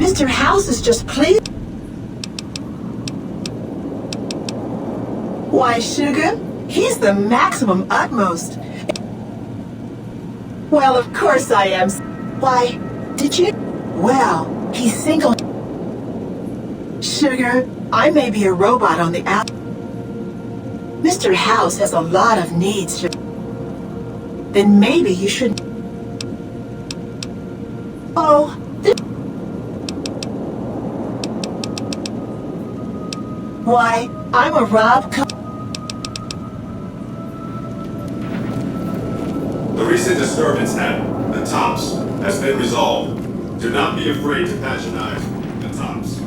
Mr. House is just pleased. Why, Sugar? He's the maximum utmost. Well, of course I am. Why, did you? Well, he's single. Sugar, I may be a robot on the out. Mr. House has a lot of needs, Sugar. Then maybe you should. Oh, why, I'm a Rob. The recent disturbance at the Tops has been resolved. Do not be afraid to patronize the Tops.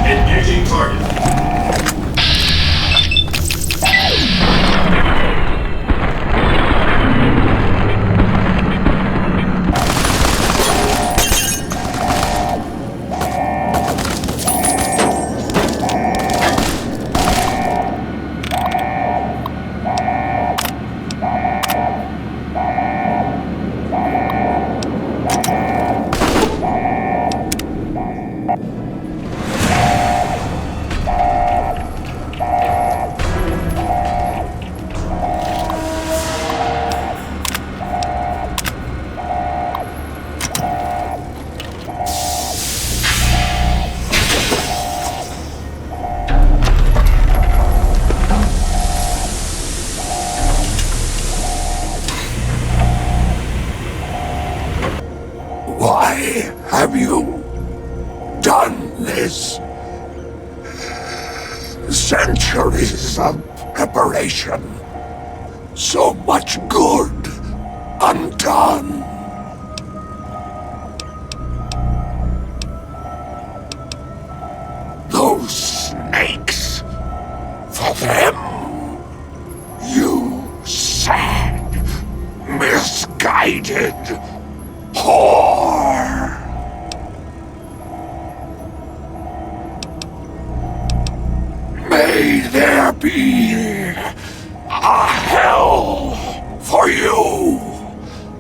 Engaging target. Why have you done this? Centuries of preparation. So much good undone. Those snakes. For them, you sad, misguided whore. May there be a hell for you,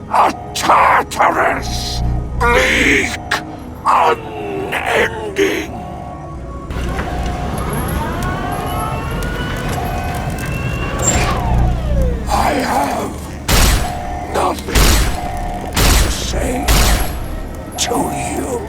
a Tartarus, bleak, unending. I have nothing to say to you.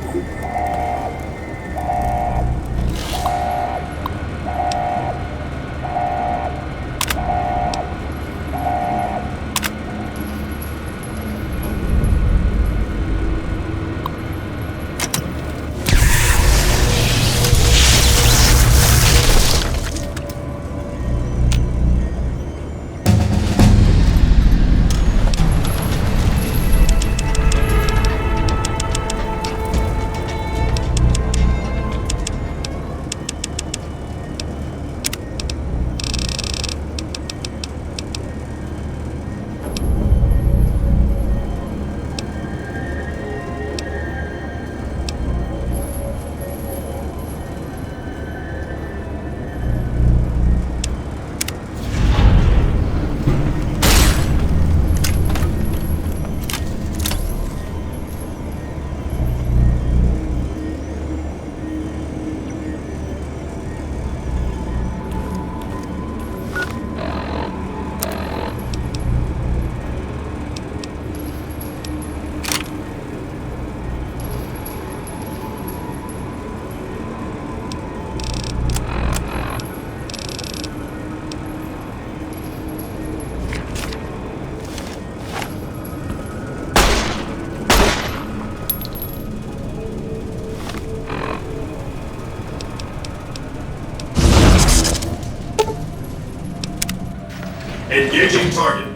Engaging target.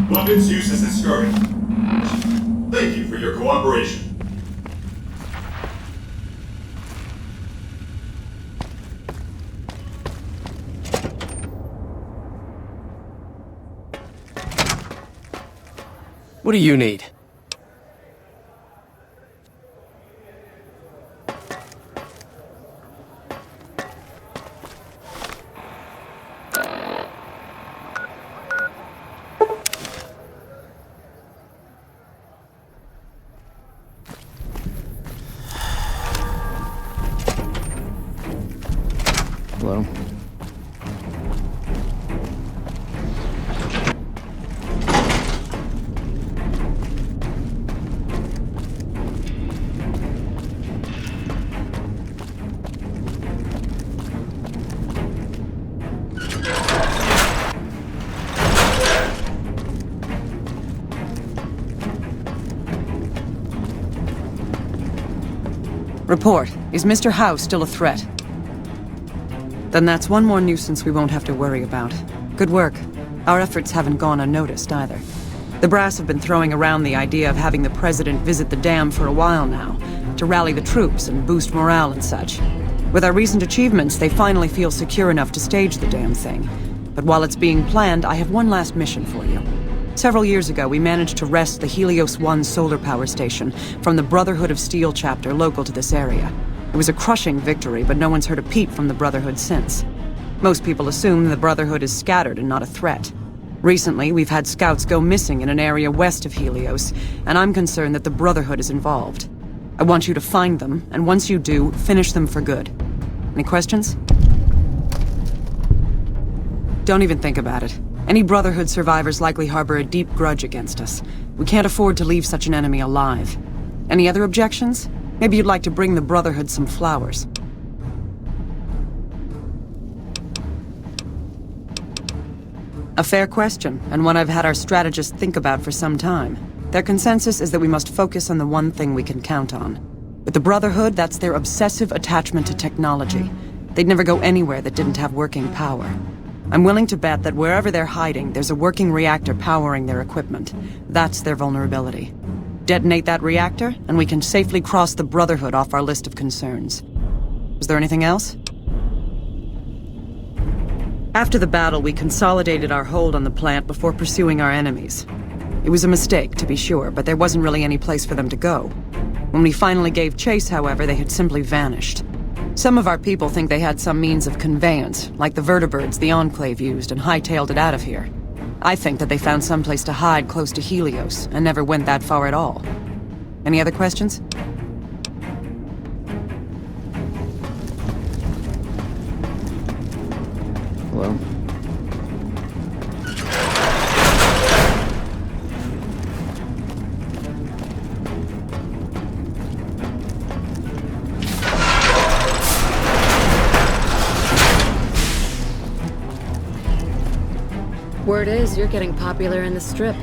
Weapons used as a skirmish. Thank you for your cooperation. What do you need? Hello? Report. Is Mr. Howe still a threat? Then that's one more nuisance we won't have to worry about. Good work. Our efforts haven't gone unnoticed either. The brass have been throwing around the idea of having the president visit the dam for a while now, to rally the troops and boost morale and such. With our recent achievements, they finally feel secure enough to stage the damn thing. But while it's being planned, I have one last mission for you. Several years ago, we managed to wrest the Helios 1 solar power station from the Brotherhood of Steel chapter local to this area. It was a crushing victory, but no one's heard a peep from the Brotherhood since. Most people assume the Brotherhood is scattered and not a threat. Recently, we've had scouts go missing in an area west of Helios, and I'm concerned that the Brotherhood is involved. I want you to find them, and once you do, finish them for good. Any questions? Don't even think about it. Any Brotherhood survivors likely harbor a deep grudge against us. We can't afford to leave such an enemy alive. Any other objections? Maybe you'd like to bring the Brotherhood some flowers. A fair question, and one I've had our strategists think about for some time. Their consensus is that we must focus on the one thing we can count on. With the Brotherhood, that's their obsessive attachment to technology. They'd never go anywhere that didn't have working power. I'm willing to bet that wherever they're hiding, there's a working reactor powering their equipment. That's their vulnerability. Detonate that reactor, and we can safely cross the Brotherhood off our list of concerns. Was there anything else? After the battle, we consolidated our hold on the plant before pursuing our enemies. It was a mistake, to be sure, but there wasn't really any place for them to go. When we finally gave chase, however, they had simply vanished. Some of our people think they had some means of conveyance, like the vertibirds the Enclave used, and hightailed it out of here. I think that they found some place to hide close to Helios, and never went that far at all. Any other questions? Hello? Word is you're getting popular in the Strip.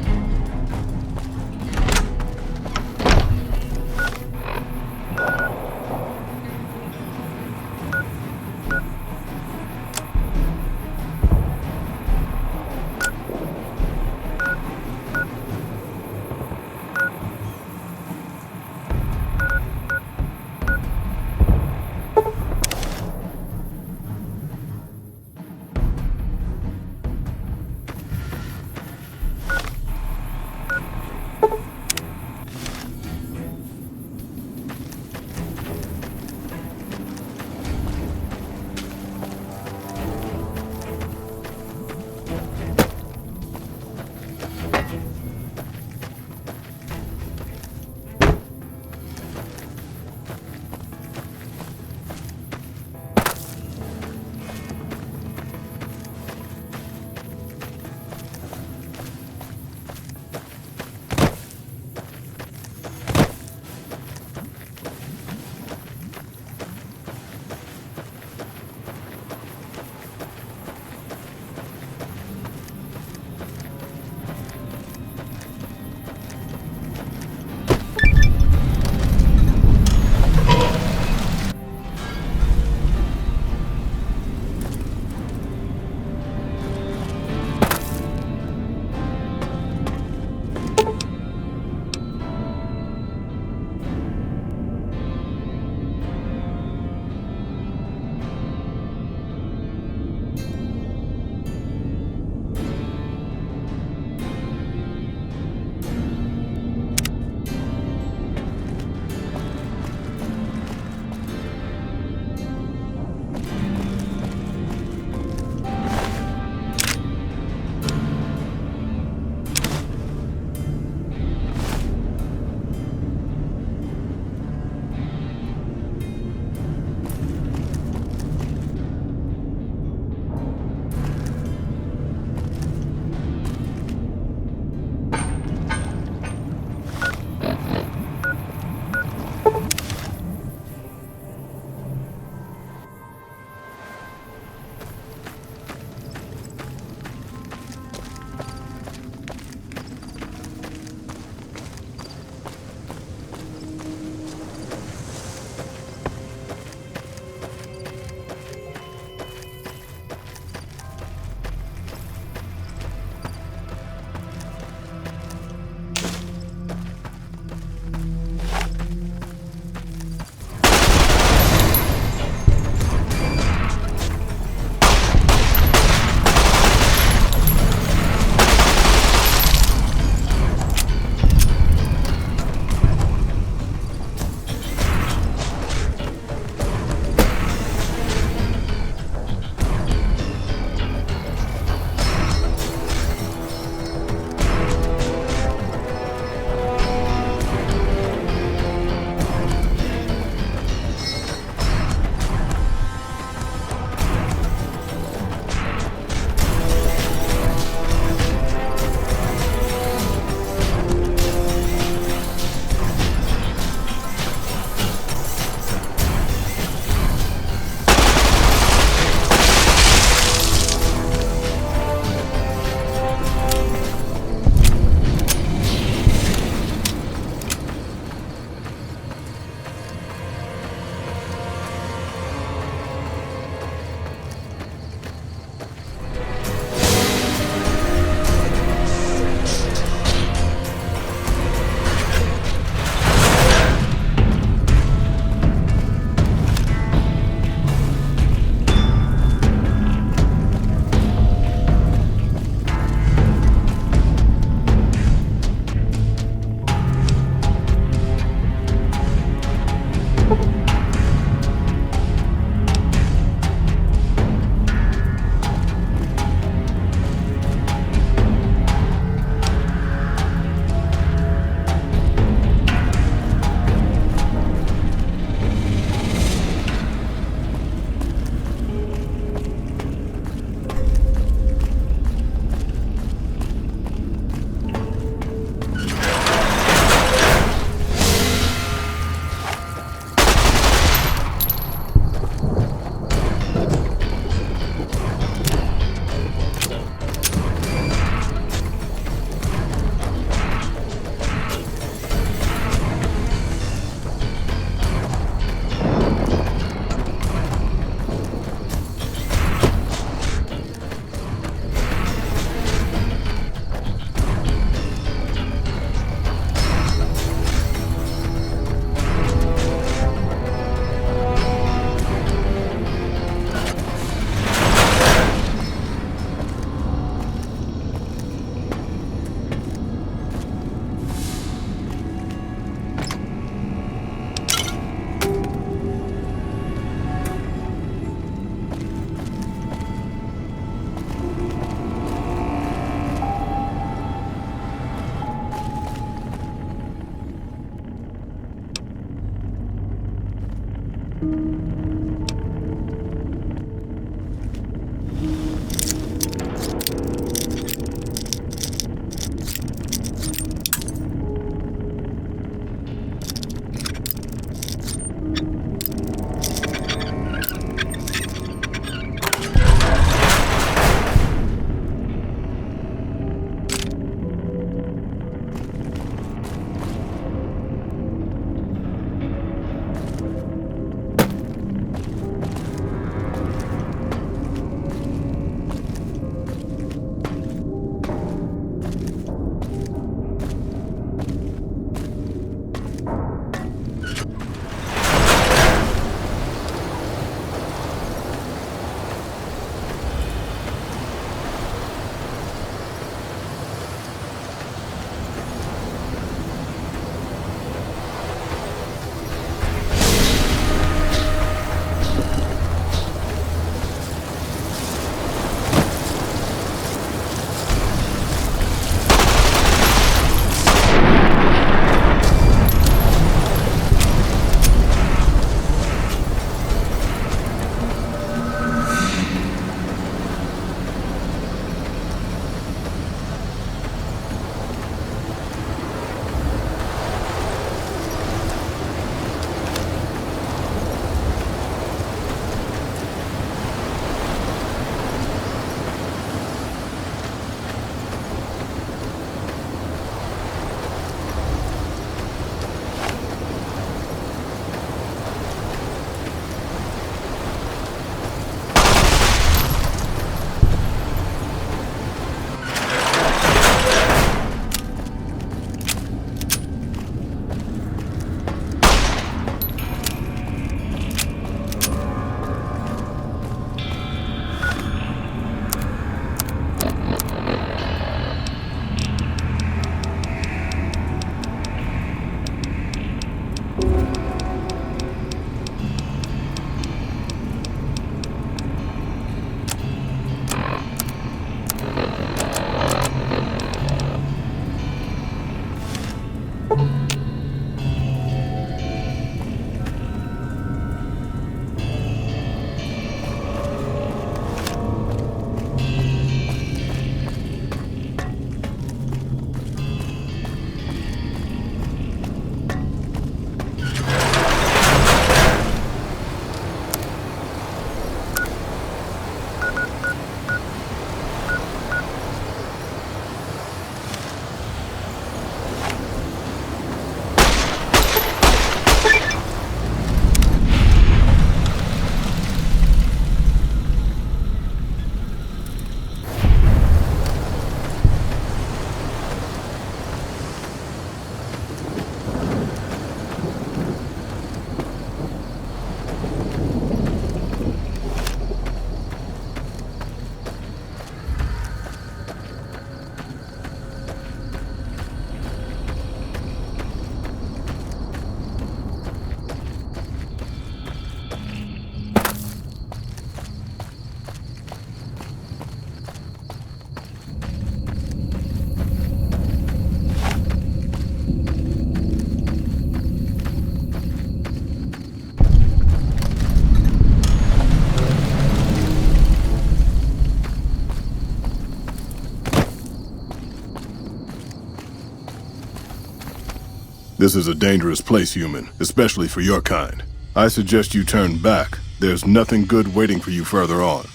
This is a dangerous place, human, especially for your kind. I suggest you turn back. There's nothing good waiting for you further on.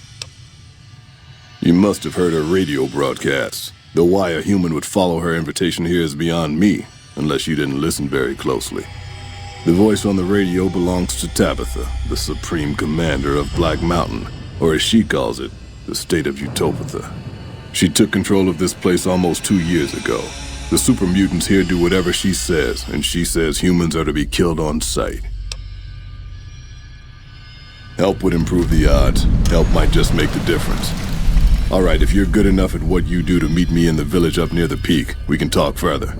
You must have heard her radio broadcasts. Though why a human would follow her invitation here is beyond me, unless you didn't listen very closely. The voice on the radio belongs to Tabitha, the supreme commander of Black Mountain, or as she calls it, the state of Utopia. She took control of this place almost 2 years ago. The super mutants here do whatever she says, and she says humans are to be killed on sight. Help would improve the odds. Help might just make the difference. All right, if you're good enough at what you do to meet me in the village up near the peak, we can talk further.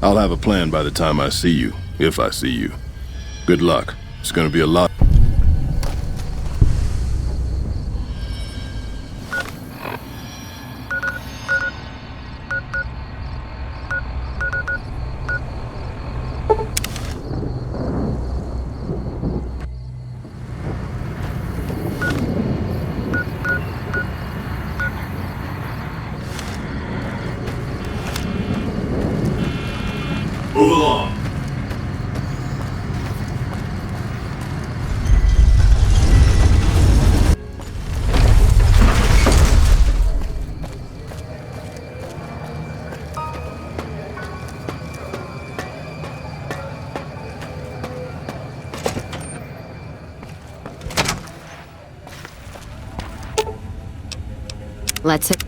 I'll have a plan by the time I see you, if I see you. Good luck. It's gonna be a lot. Move along. Let's hit.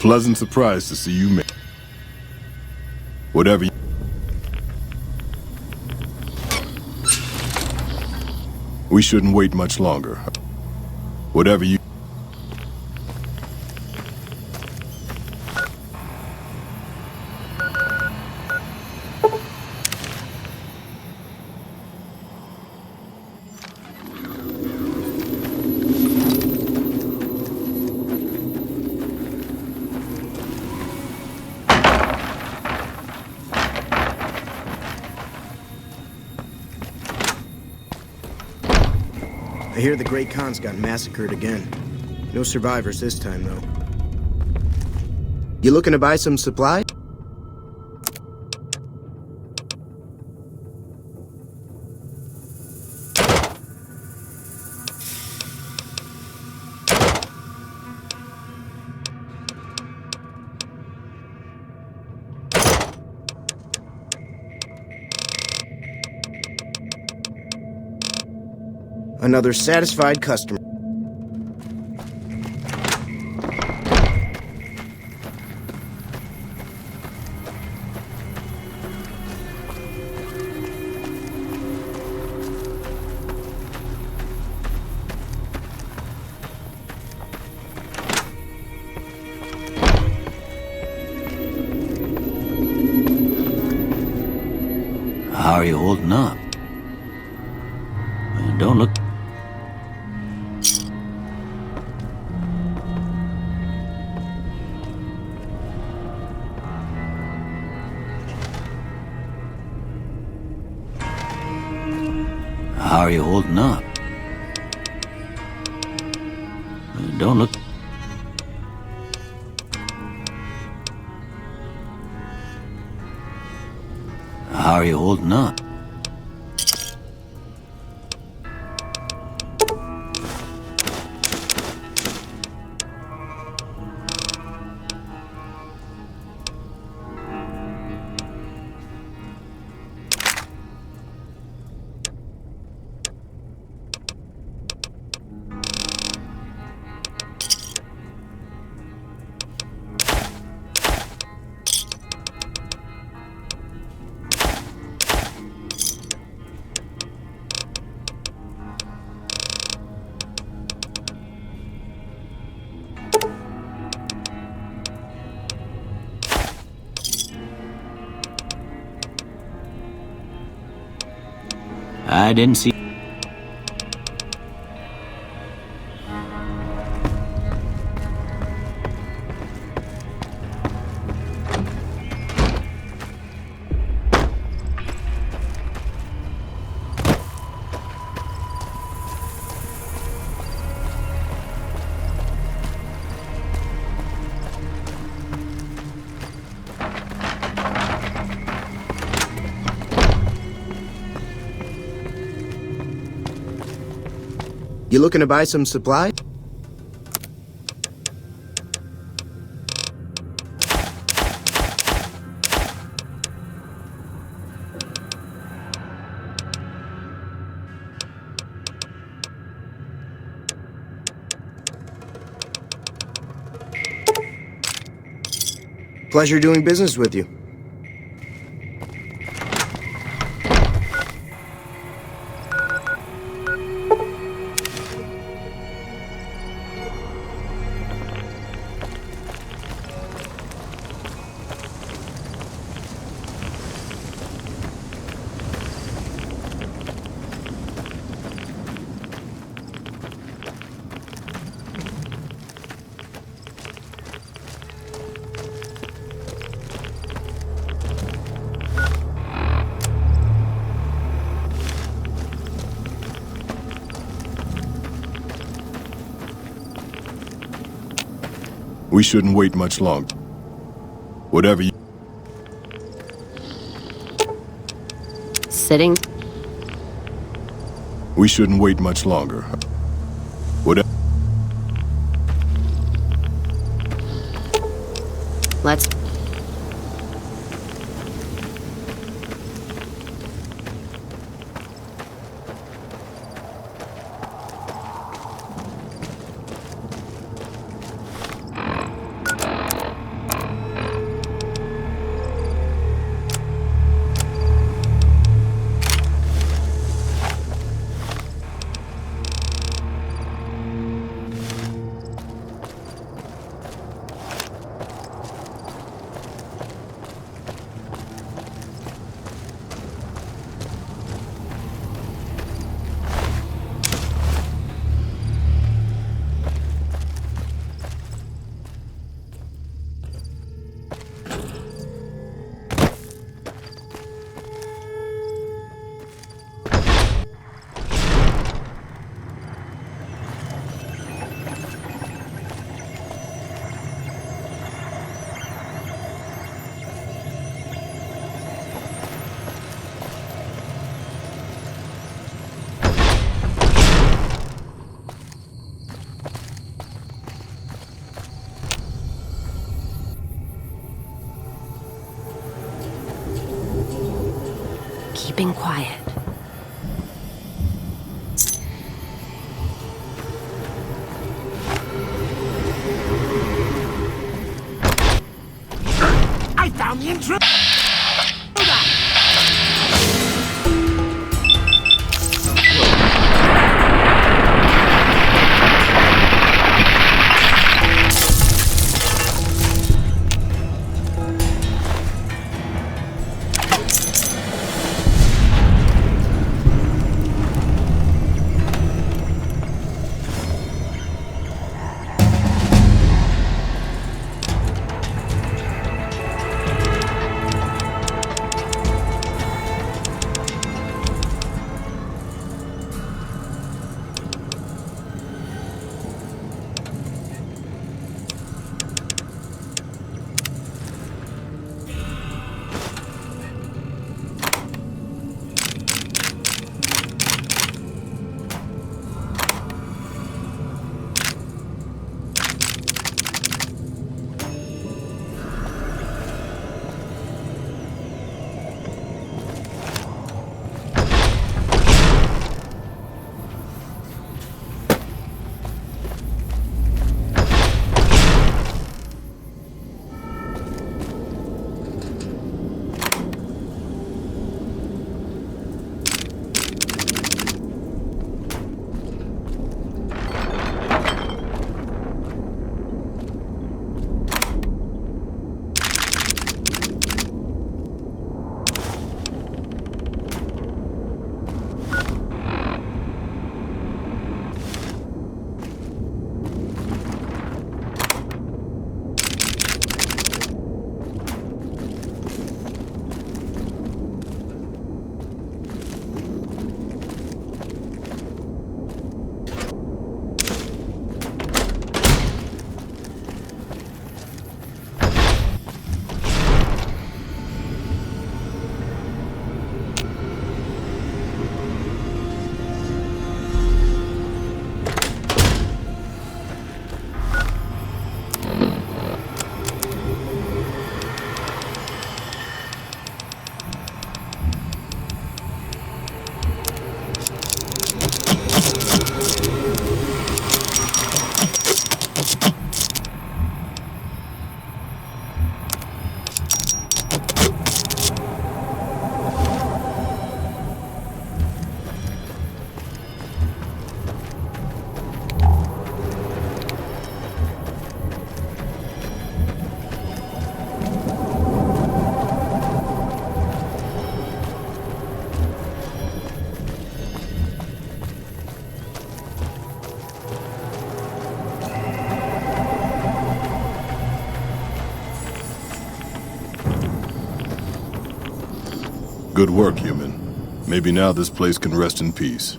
pleasant surprise to see you make. Whatever you... We shouldn't wait much longer. Whatever you... I hear the Great Khans got massacred again. No survivors this time, though. You looking to buy some supply? Another satisfied customer. How are you holding up? Don't look... How are you holding up? Don't look... How are you holding up? I didn't see... You looking to buy some supply? Pleasure doing business with you. We shouldn't wait much longer. Whatever you... Sitting. We shouldn't wait much longer. Whatever... Let's... keeping quiet. I found the intruder! Good work, human. Maybe now this place can rest in peace.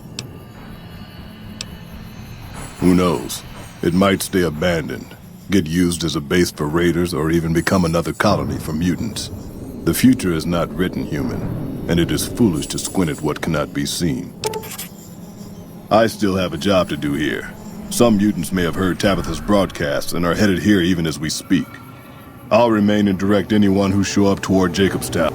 Who knows? It might stay abandoned, get used as a base for raiders, or even become another colony for mutants. The future is not written, human, and it is foolish to squint at what cannot be seen. I still have a job to do here. Some mutants may have heard Tabitha's broadcast and are headed here even as we speak. I'll remain and direct anyone who show up toward Jacobstown.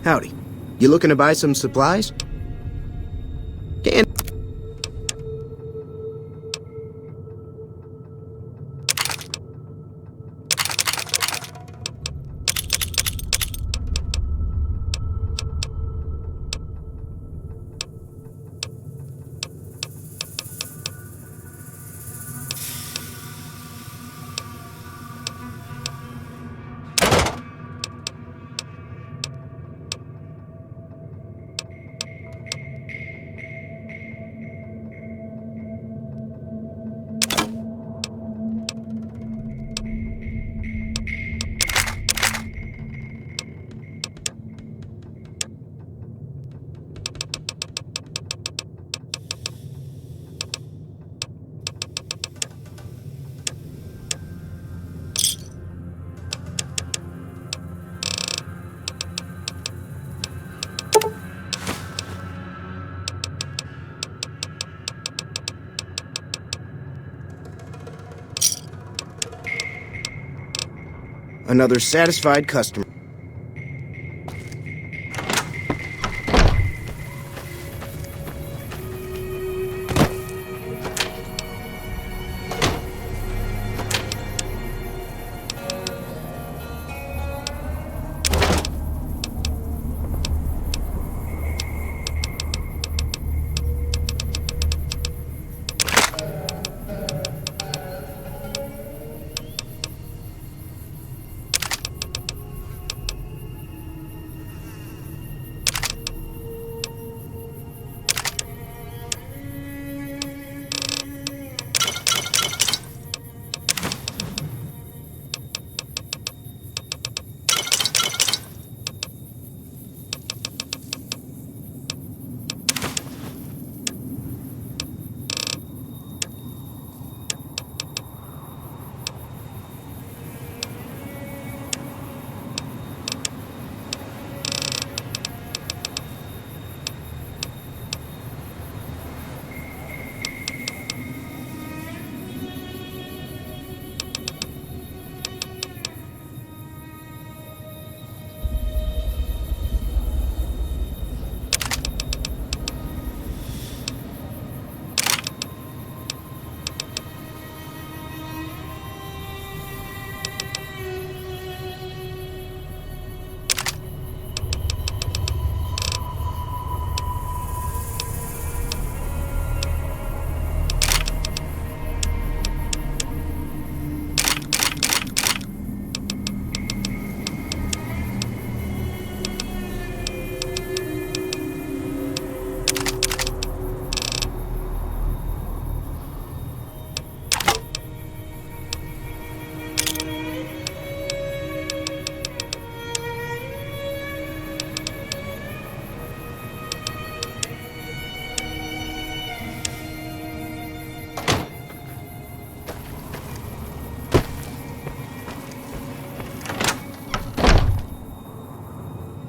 Howdy. You looking to buy some supplies? Can Another satisfied customer.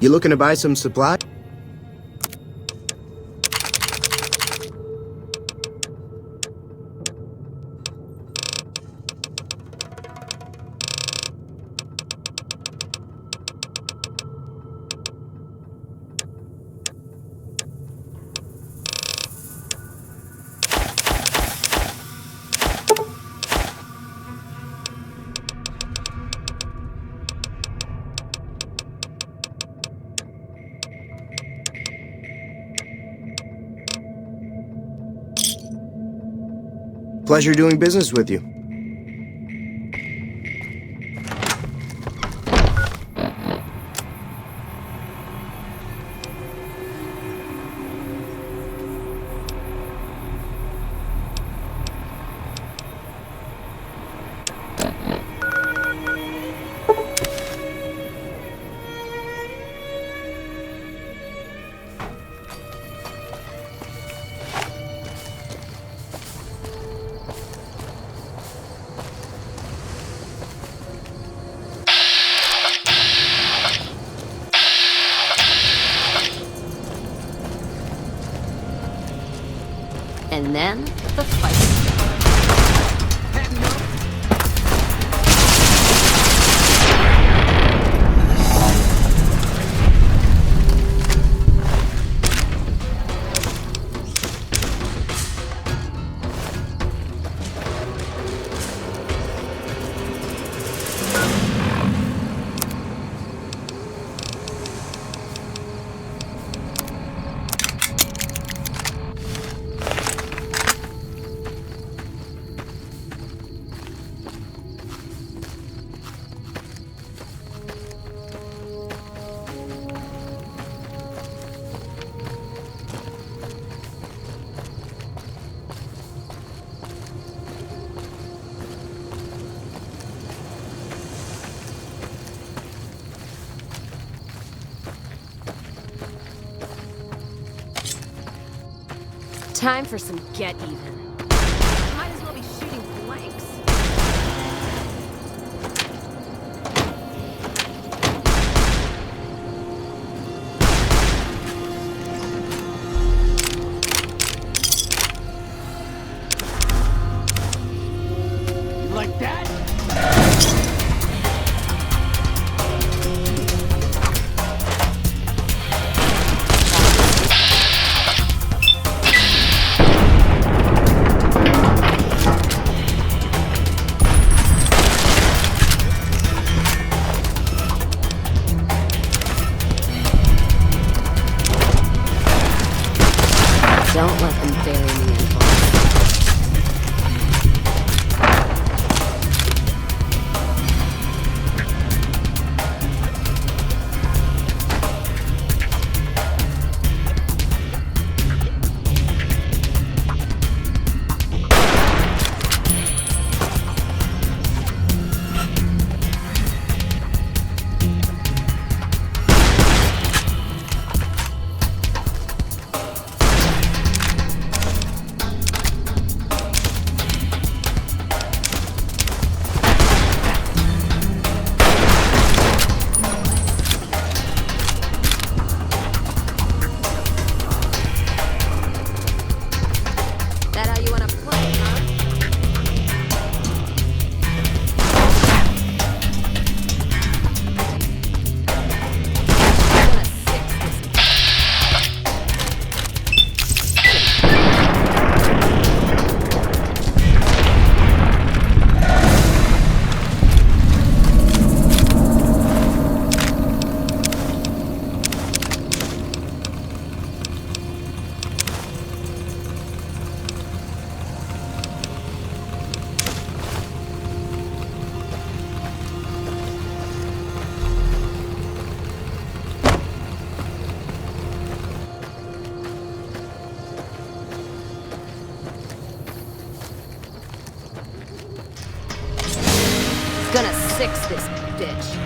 You looking to buy some supply? Pleasure doing business with you. And then, the fight. Time for some get even. Might as well be shooting blanks. You like that? Gonna six this bitch.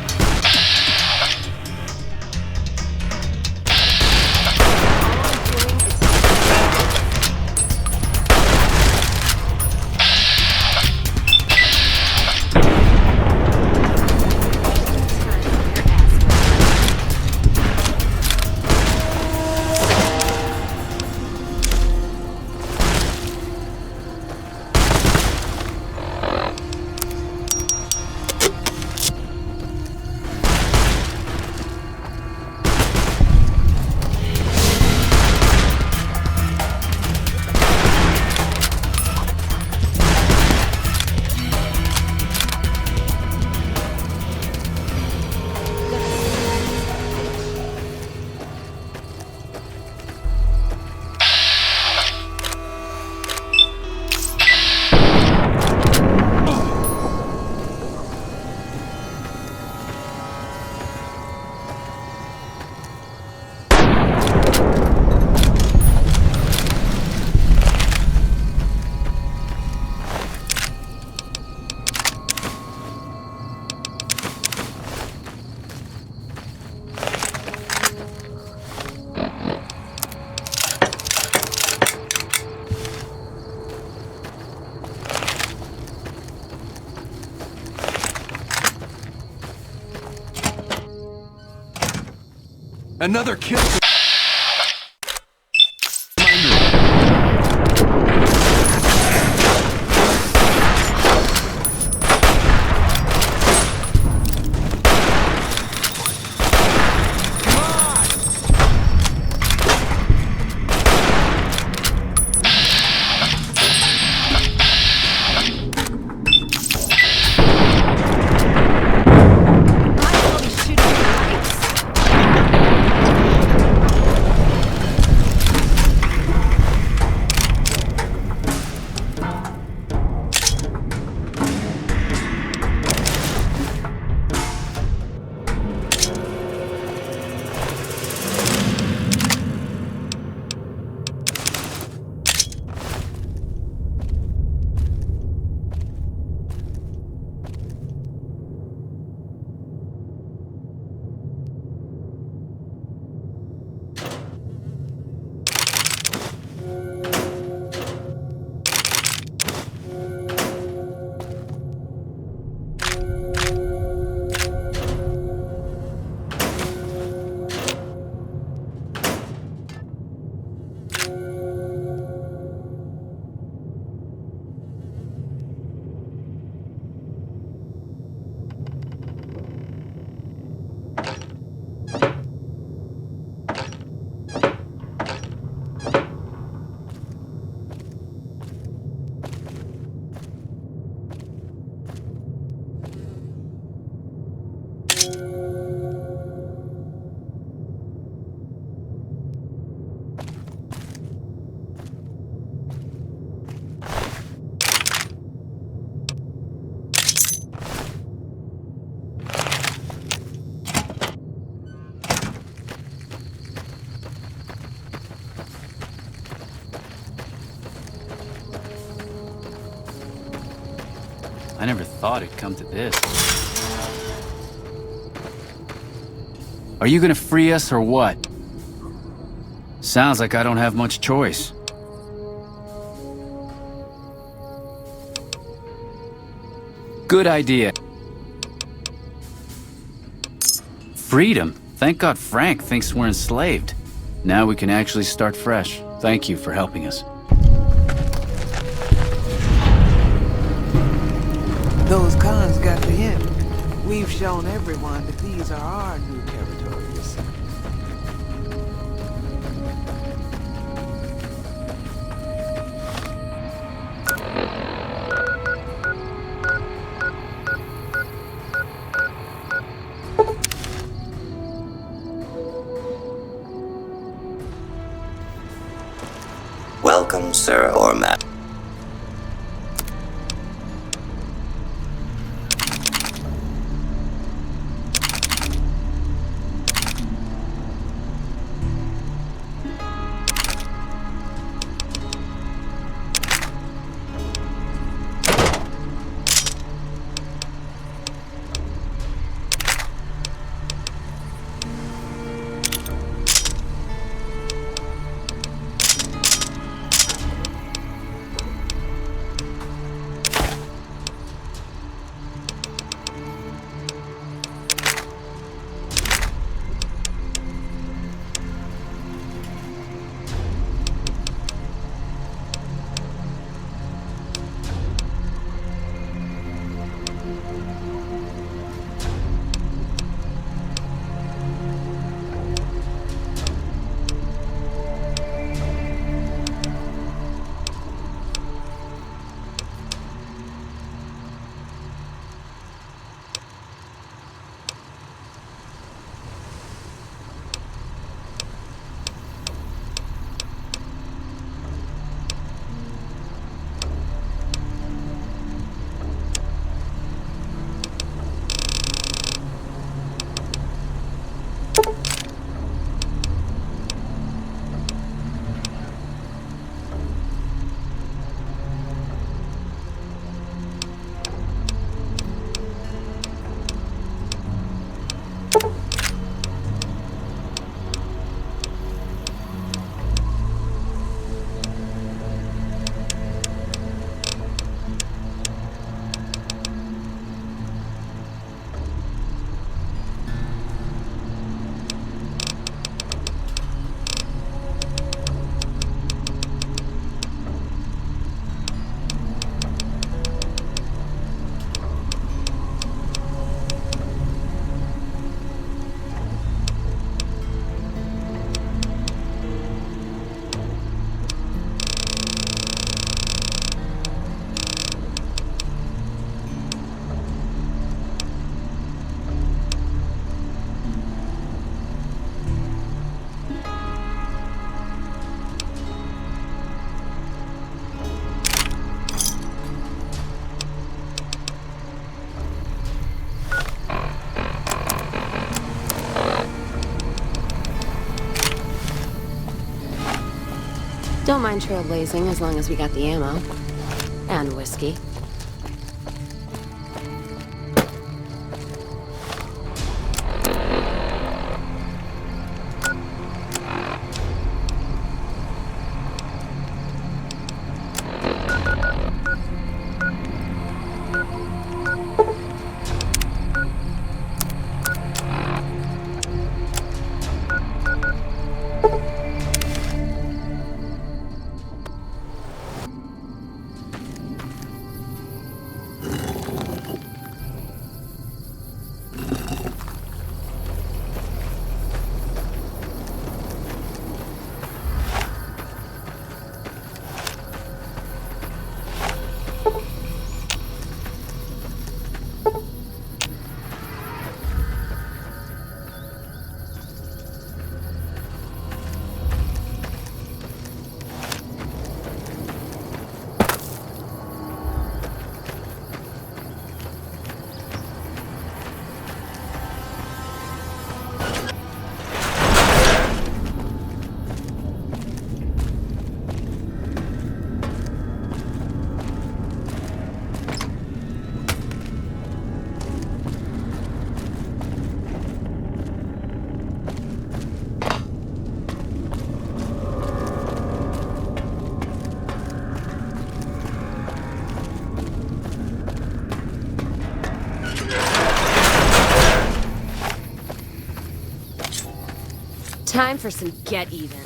Another kill. I never thought it'd come to this. Are you gonna free us or what? Sounds like I don't have much choice. Good idea. Freedom. Thank God Frank thinks we're enslaved. Now we can actually start fresh. Thank you for helping us. Those cons got to him. We've shown everyone that these are our new territories. Welcome, sir or madam. don't mind trailblazing as long as we got the ammo. And whiskey. Time for some get even.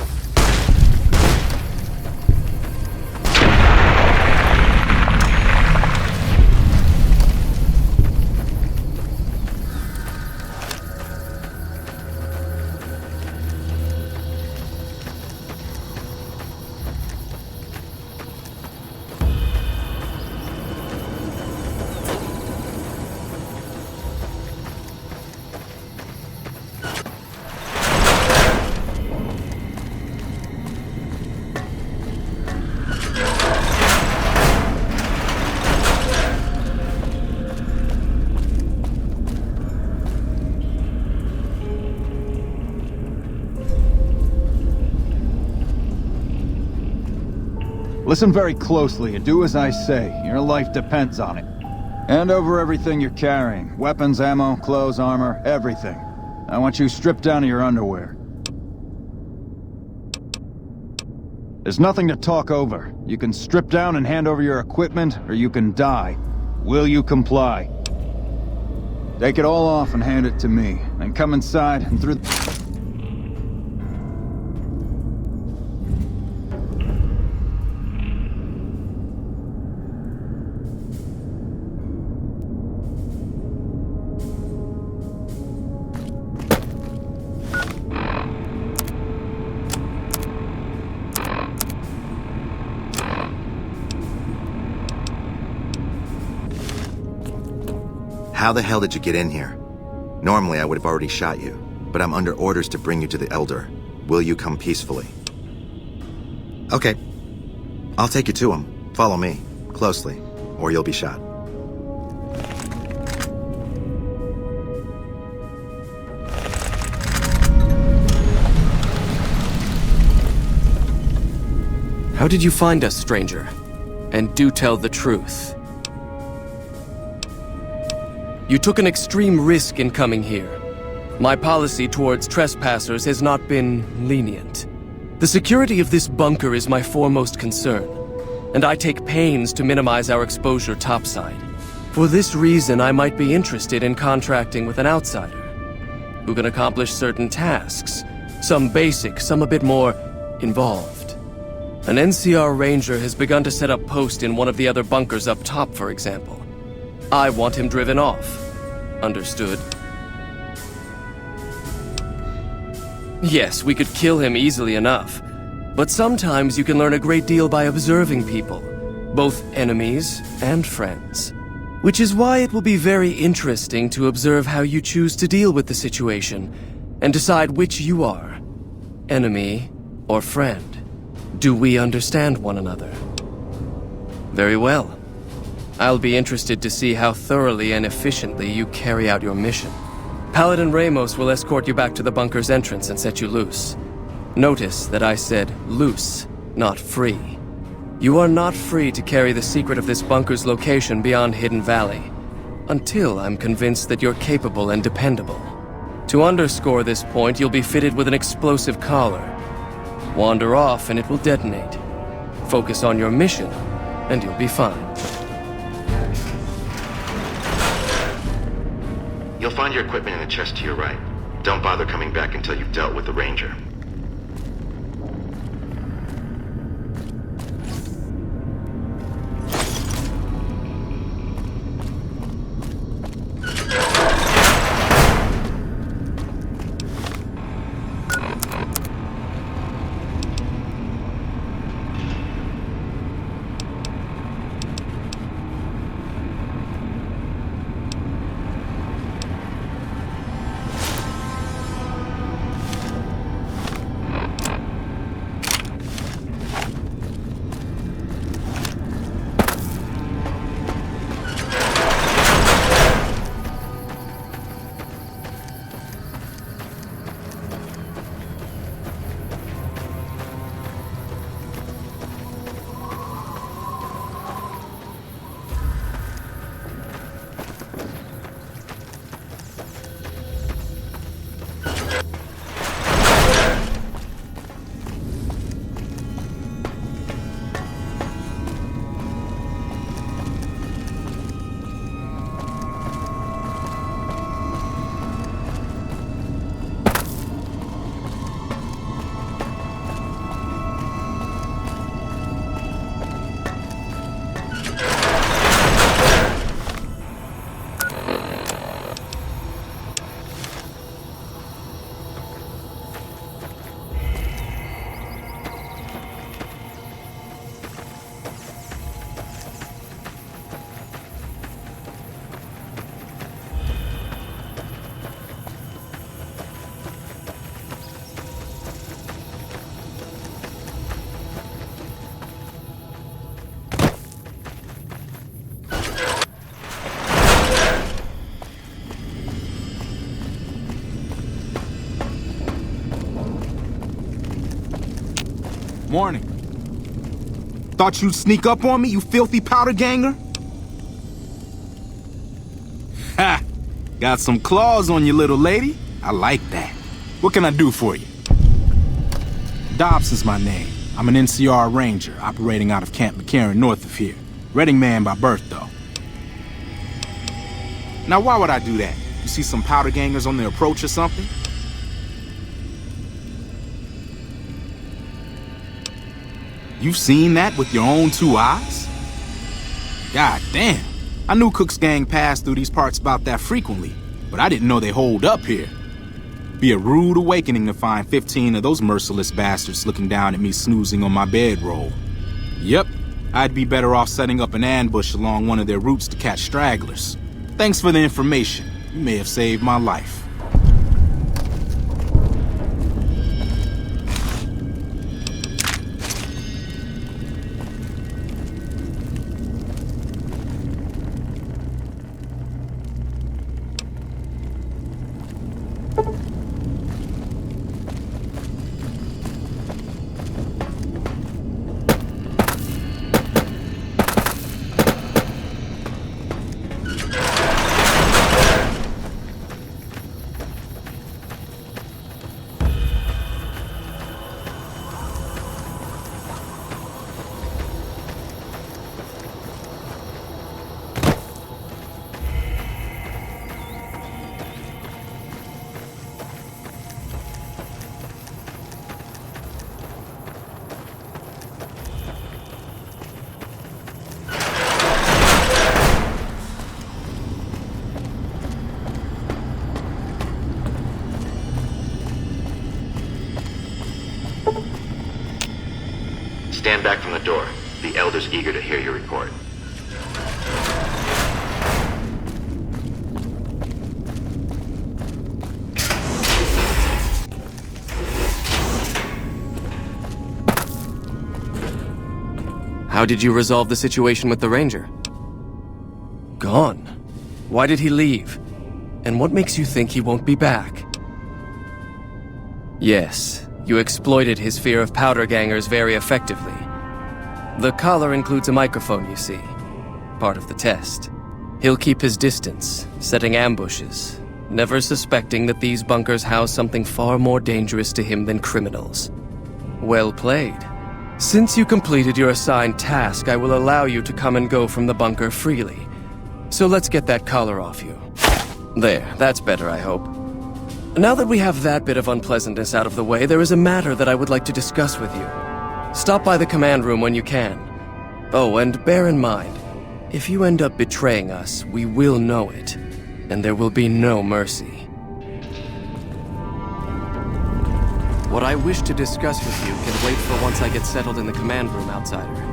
Listen very closely and do as I say. Your life depends on it. Hand over everything you're carrying. Weapons, ammo, clothes, armor, everything. I want you stripped down to your underwear. There's nothing to talk over. You can strip down and hand over your equipment, or you can die. Will you comply? Take it all off and hand it to me. Then come inside and through... How the hell did you get in here? Normally I would have already shot you, but I'm under orders to bring you to the Elder. Will you come peacefully? Okay. I'll take you to him. Follow me, closely, or you'll be shot. How did you find us, stranger? And do tell the truth. You took an extreme risk in coming here. My policy towards trespassers has not been lenient. The security of this bunker is my foremost concern, and I take pains to minimize our exposure topside. For this reason, I might be interested in contracting with an outsider who can accomplish certain tasks, some basic, some a bit more involved. An NCR ranger has begun to set up post in one of the other bunkers up top, for example. I want him driven off. Understood? Yes, we could kill him easily enough. But sometimes you can learn a great deal by observing people, both enemies and friends. Which is why it will be very interesting to observe how you choose to deal with the situation, and decide which you are, enemy or friend. Do we understand one another? Very well. I'll be interested to see how thoroughly and efficiently you carry out your mission. Paladin Ramos will escort you back to the bunker's entrance and set you loose. Notice that I said loose, not free. You are not free to carry the secret of this bunker's location beyond Hidden Valley, until I'm convinced that you're capable and dependable. To underscore this point, you'll be fitted with an explosive collar. Wander off and it will detonate. Focus on your mission, and you'll be fine. You'll find your equipment in the chest to your right. Don't bother coming back until you've dealt with the Ranger. Morning. Thought you'd sneak up on me, you filthy powder ganger? Ha! Got some claws on you, little lady. I like that. What can I do for you? Dobson's my name. I'm an NCR Ranger operating out of Camp McCarran north of here. Reading man by birth, though. Now, why would I do that? You see some powder gangers on the approach or something? You've seen that with your own two eyes? God damn. I knew Cook's gang passed through these parts about that frequently, but I didn't know they holed up here. Be a rude awakening to find 15 of those merciless bastards looking down at me snoozing on my bedroll. Yep, I'd be better off setting up an ambush along one of their routes to catch stragglers. Thanks for the information. You may have saved my life. Stand back from the door. The Elder's eager to hear your report. How did you resolve the situation with the Ranger? Gone. Why did he leave? And what makes you think he won't be back? Yes, You exploited his fear of powder gangers very effectively. The collar includes a microphone, you see. Part of the test. He'll keep his distance, setting ambushes, never suspecting that these bunkers house something far more dangerous to him than criminals. Well played. Since you completed your assigned task, I will allow you to come and go from the bunker freely. So let's get that collar off you. There, that's better, I hope. Now that we have that bit of unpleasantness out of the way, there is a matter that I would like to discuss with you. Stop by the command room when you can. Oh, and bear in mind, if you end up betraying us, we will know it, and there will be no mercy. What I wish to discuss with you can wait for once I get settled in the command room, Outsider.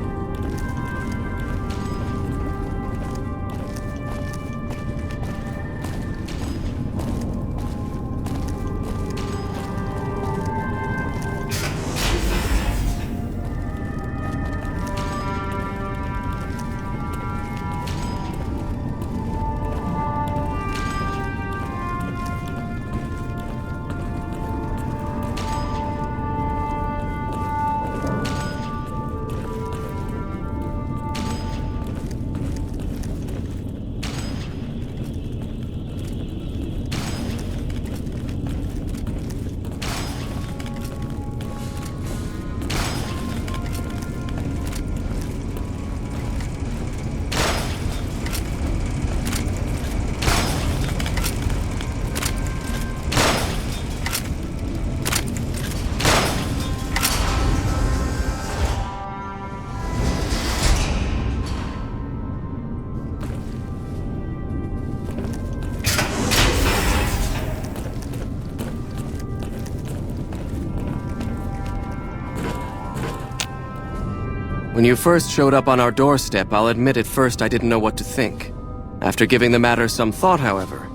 When you first showed up on our doorstep, I'll admit at first I didn't know what to think. After giving the matter some thought, however,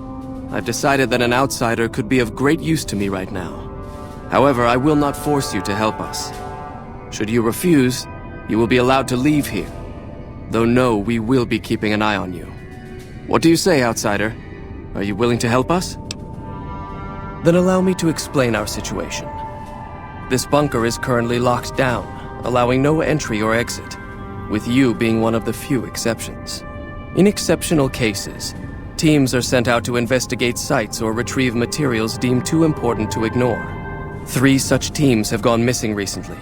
I've decided that an outsider could be of great use to me right now. However, I will not force you to help us. Should you refuse, you will be allowed to leave here. Though no, we will be keeping an eye on you. What do you say, outsider? Are you willing to help us? Then allow me to explain our situation. This bunker is currently locked down, allowing no entry or exit, with you being one of the few exceptions. In exceptional cases, teams are sent out to investigate sites or retrieve materials deemed too important to ignore. 3 such teams have gone missing recently,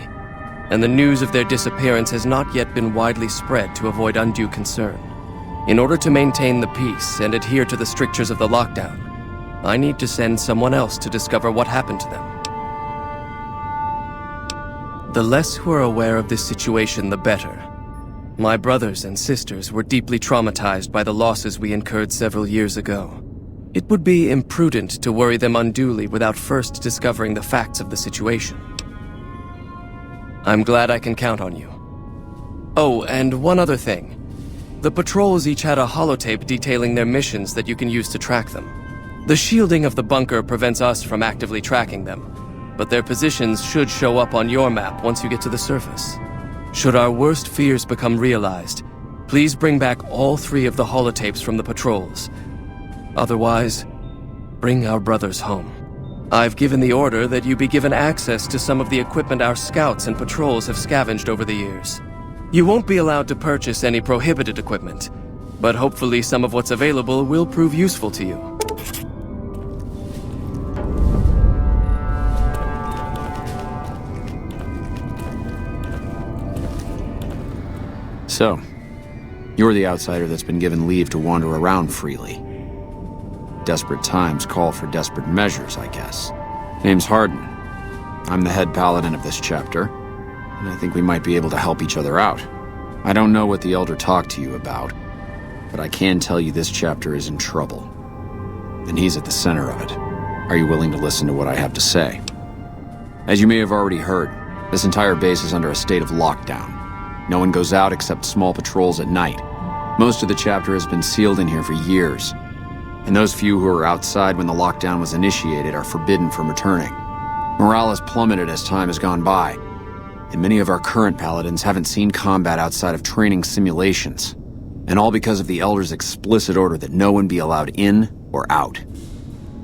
and the news of their disappearance has not yet been widely spread to avoid undue concern. In order to maintain the peace and adhere to the strictures of the lockdown, I need to send someone else to discover what happened to them. The less who are aware of this situation, the better. My brothers and sisters were deeply traumatized by the losses we incurred several years ago. It would be imprudent to worry them unduly without first discovering the facts of the situation. I'm glad I can count on you. Oh, and one other thing. The patrols each had a holotape detailing their missions that you can use to track them. The shielding of the bunker prevents us from actively tracking them, but their positions should show up on your map once you get to the surface. Should our worst fears become realized, please bring back all 3 of the holotapes from the patrols. Otherwise, bring our brothers home. I've given the order that you be given access to some of the equipment our scouts and patrols have scavenged over the years. You won't be allowed to purchase any prohibited equipment, but hopefully some of what's available will prove useful to you. So, you're the outsider that's been given leave to wander around freely. Desperate times call for desperate measures, I guess. Name's Hardin. I'm the head paladin of this chapter, and I think we might be able to help each other out. I don't know what the Elder talked to you about, but I can tell you this chapter is in trouble. And he's at the center of it. Are you willing to listen to what I have to say? As you may have already heard, this entire base is under a state of lockdown. No one goes out except small patrols at night. Most of the chapter has been sealed in here for years, and those few who were outside when the lockdown was initiated are forbidden from returning. Morale has plummeted as time has gone by, and many of our current paladins haven't seen combat outside of training simulations, and all because of the Elder's explicit order that no one be allowed in or out.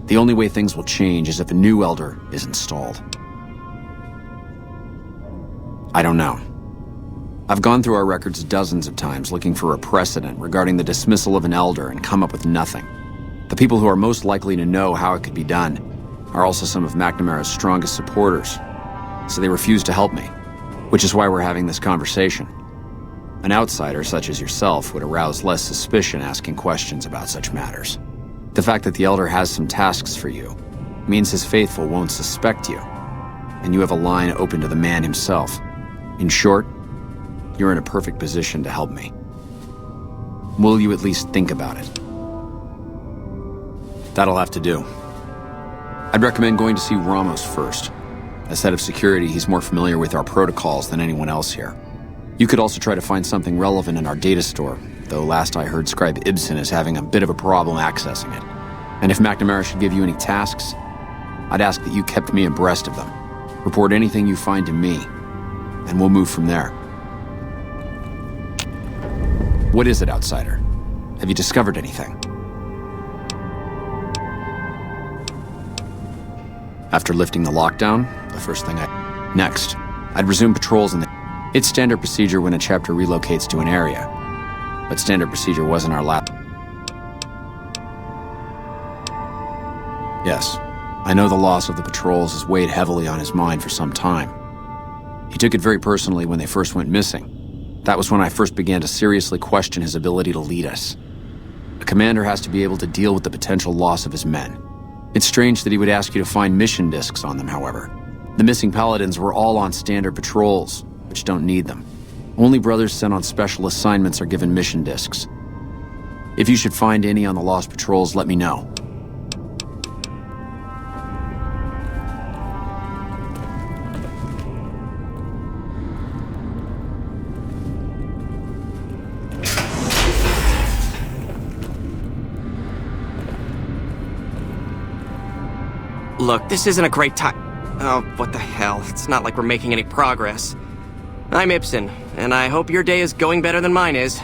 The only way things will change is if a new Elder is installed. I don't know. I've gone through our records dozens of times looking for a precedent regarding the dismissal of an elder and come up with nothing. The people who are most likely to know how it could be done are also some of McNamara's strongest supporters, so they refuse to help me, which is why we're having this conversation. An outsider such as yourself would arouse less suspicion asking questions about such matters. The fact that the Elder has some tasks for you means his faithful won't suspect you, and you have a line open to the man himself. In short, you're in a perfect position to help me. Will you at least think about it? That'll have to do. I'd recommend going to see Ramos first. As head of security, he's more familiar with our protocols than anyone else here. You could also try to find something relevant in our data store, though last I heard Scribe Ibsen is having a bit of a problem accessing it. And if McNamara should give you any tasks, I'd ask that you kept me abreast of them. Report anything you find to me, and we'll move from there. What is it, outsider? Have you discovered anything? After lifting the lockdown, the first thing Next, I'd resume patrols in the... It's standard procedure when a chapter relocates to an area, but standard procedure wasn't our last... Yes, I know the loss of the patrols has weighed heavily on his mind for some time. He took it very personally when they first went missing. That was when I first began to seriously question his ability to lead us. A commander has to be able to deal with the potential loss of his men. It's strange that he would ask you to find mission discs on them, however. The missing paladins were all on standard patrols, which don't need them. Only brothers sent on special assignments are given mission discs. If you should find any on the lost patrols, let me know. Look, this isn't a great time. Oh, what the hell. It's not like we're making any progress. I'm Ibsen, and I hope your day is going better than mine is.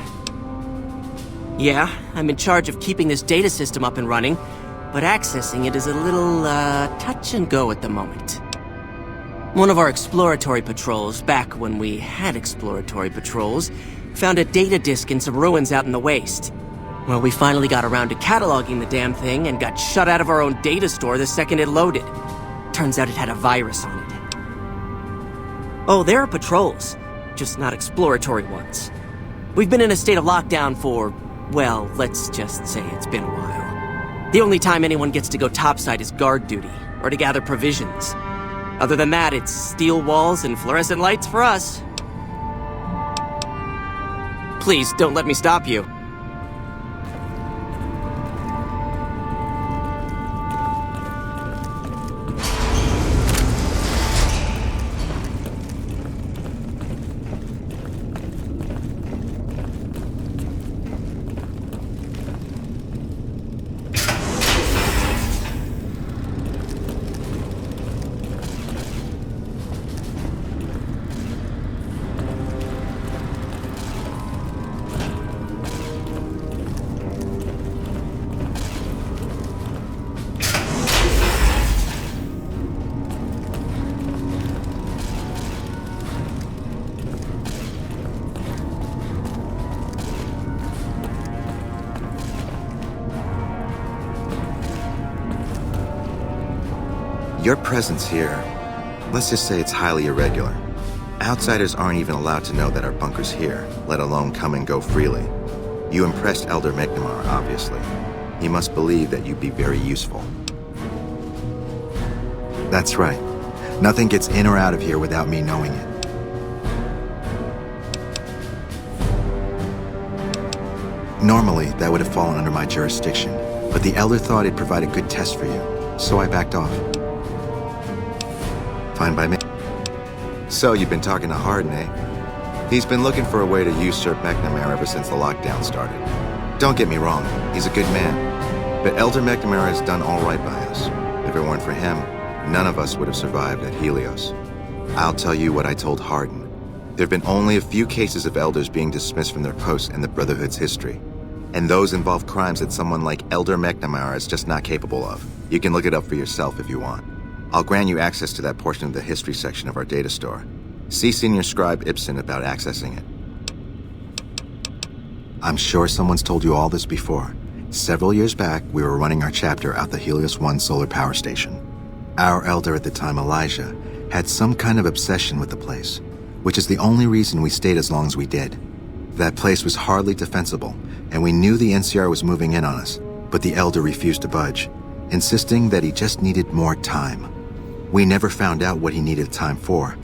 Yeah, I'm in charge of keeping this data system up and running, but accessing it is a little, touch and go at the moment. One of our exploratory patrols, back when we had exploratory patrols, found a data disk in some ruins out in the waste. Well, we finally got around to cataloging the damn thing and got shut out of our own data store the second it loaded. Turns out it had a virus on it. Oh, there are patrols, just not exploratory ones. We've been in a state of lockdown for, well, let's just say it's been a while. The only time anyone gets to go topside is guard duty, or to gather provisions. Other than that, it's steel walls and fluorescent lights for us. Please, don't let me stop you. Your presence here, let's just say it's highly irregular. Outsiders aren't even allowed to know that our bunker's here, let alone come and go freely. You impressed Elder McNamara, obviously. He must believe that you'd be very useful. That's right. Nothing gets in or out of here without me knowing it. Normally, that would have fallen under my jurisdiction, but the Elder thought it'd provide a good test for you, so I backed off. Fine by me. So, you've been talking to Hardin, eh? He's been looking for a way to usurp McNamara ever since the lockdown started. Don't get me wrong, he's a good man. But Elder McNamara has done all right by us. If it weren't for him, none of us would have survived at Helios. I'll tell you what I told Hardin. There have been only a few cases of elders being dismissed from their posts in the Brotherhood's history. And those involve crimes that someone like Elder McNamara is just not capable of. You can look it up for yourself if you want. I'll grant you access to that portion of the history section of our data store. See Senior Scribe Ibsen about accessing it. I'm sure someone's told you all this before. Several years back, we were running our chapter out the Helios 1 solar power station. Our elder at the time, Elijah, had some kind of obsession with the place, which is the only reason we stayed as long as we did. That place was hardly defensible, and we knew the NCR was moving in on us, but the elder refused to budge, insisting that he just needed more time. We never found out what he needed time for.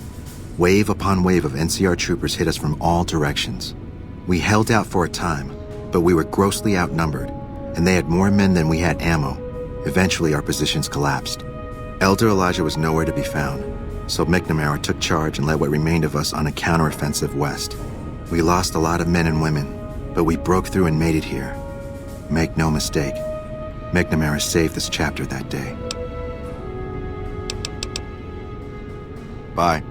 Wave upon wave of NCR troopers hit us from all directions. We held out for a time, but we were grossly outnumbered, and they had more men than we had ammo. Eventually, our positions collapsed. Elder Elijah was nowhere to be found, so McNamara took charge and led what remained of us on a counteroffensive west. We lost a lot of men and women, but we broke through and made it here. Make no mistake, McNamara saved this chapter that day. Bye.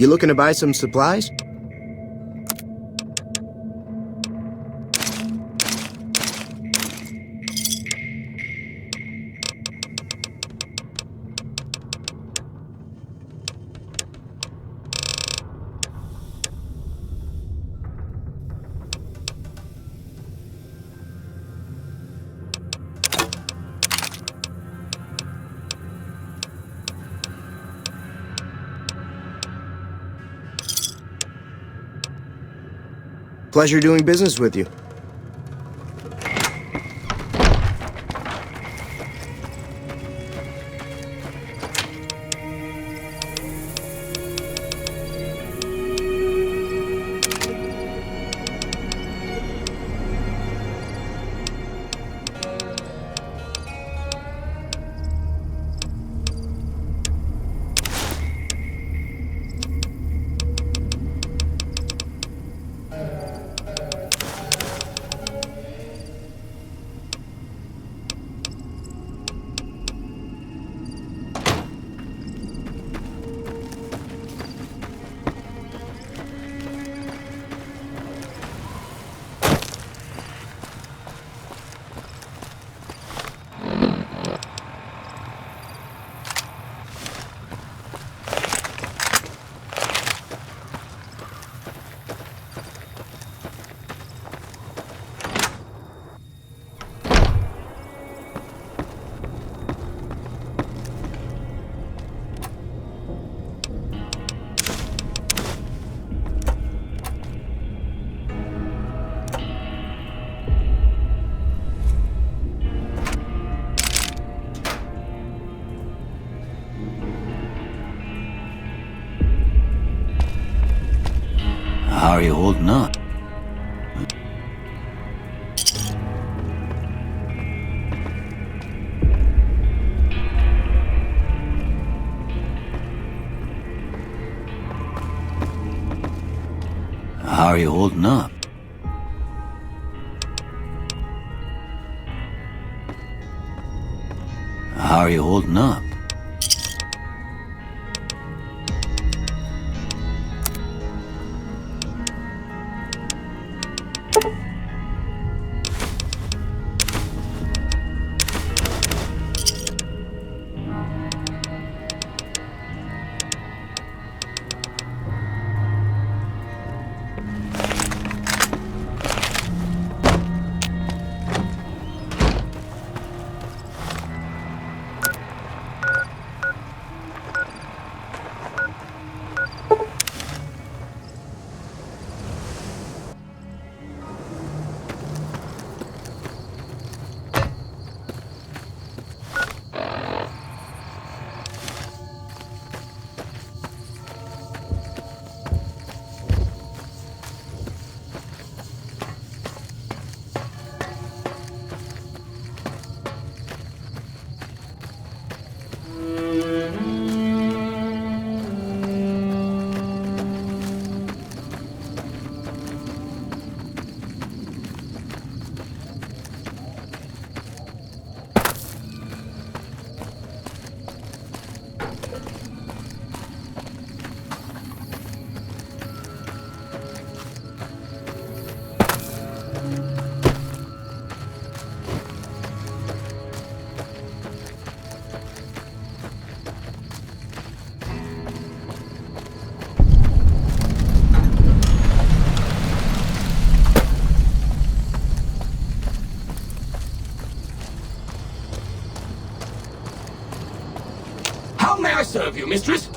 You looking to buy some supplies? Pleasure doing business with you. How are you holding up? How are you holding up? How are you holding up? How may I serve you, mistress?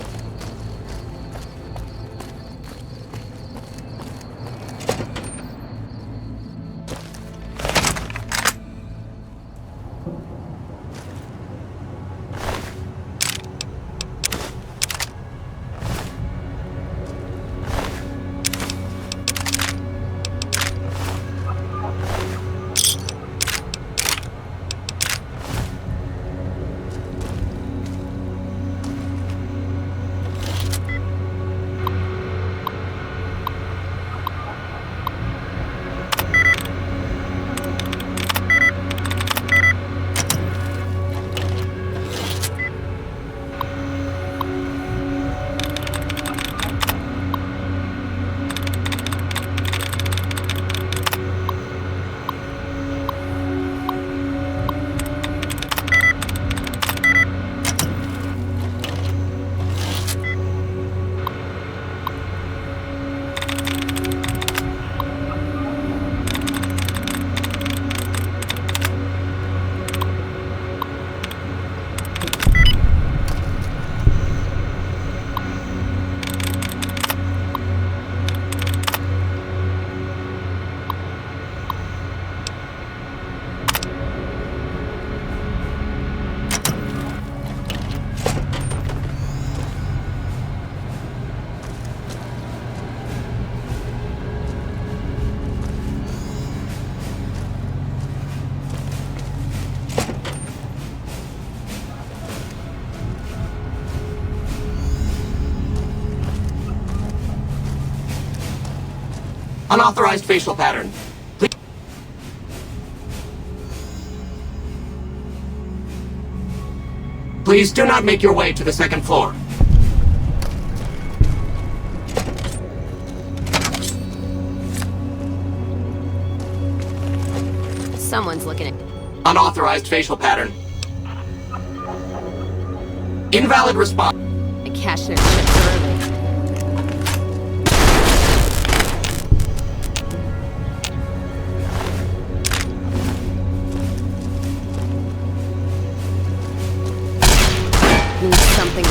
Unauthorized facial pattern. Please do not make your way to the second floor. Someone's looking at... Unauthorized facial pattern. Invalid response. They cash their chips early. Means something.